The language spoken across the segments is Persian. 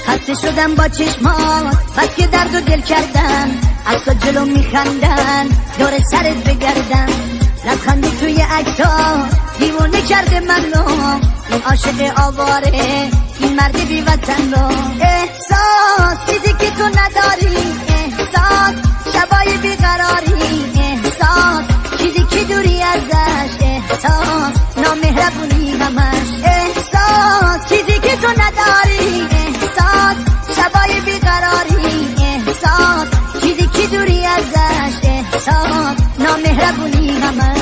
خسته شدم با چشمات بس که درد و دل کردن، عکسا جلو میخندن دور سرت بگردم. لبخندی توی عکسا دیوونه کرده منو، این عاشق آواره این مرد بی وطن رو. احساس چیزی که تو نداری، احساس شبای بیقراری، احساس چیزی که دوری ازش، احساس نامهربونی همش. احساس چیزی که تو نداری، احساس شبای بیقراری، احساس چیزی که دوری ازش، احساس نامهربونی همش.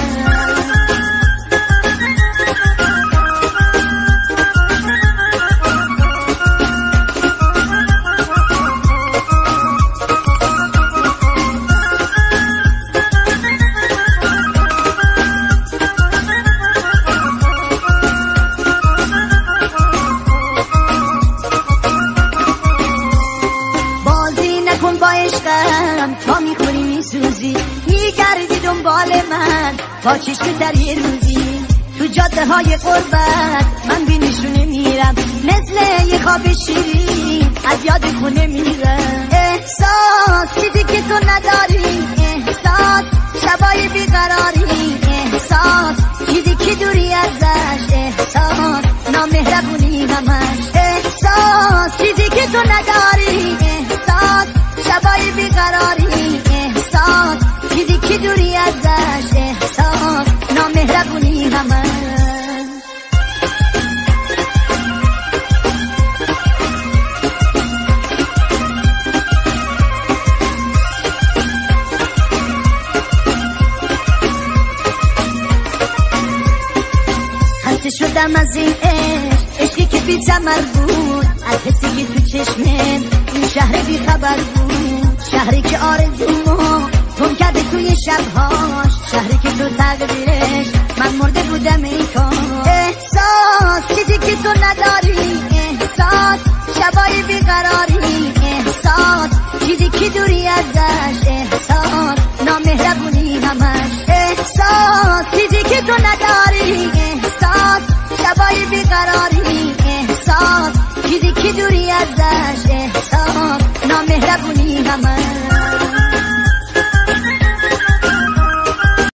با عشقم تا میخوری میسوزی، میگردی دنبال من با چشم در یه روزی. تو جاده های قربت من بی نشونه میرم، مثل یه خواب شیرین از یاد خونه میرم. احساس چیزی که تو نداری، احساس شبای بیقراری، احساس چیزی که دوری ازش، احساس نامهربونی همش. احساس چیزی که تو نداری، احساس شبای بیقراری، احساس چیزی که دوری ازش، احساس نامهربونی همش. خسته شدم از این عشقی که بی ثمر بود، از حسی که تو چشمت این شهر بی خبر بود. شهری که آرزومو گم کرده توی شبهاش، شهری که تو تقدیرش من مرده بودم ای کاش. احساس چیزی که تو نداری، احساس شبای بیقراری، احساس چیزی که دوری ازش، احساس نامهربونی همش. احساس چیزی که تو نداری، احساس شبای بیقراری، احساس چیزی که دوری ازش، احساس نامهربونی همش.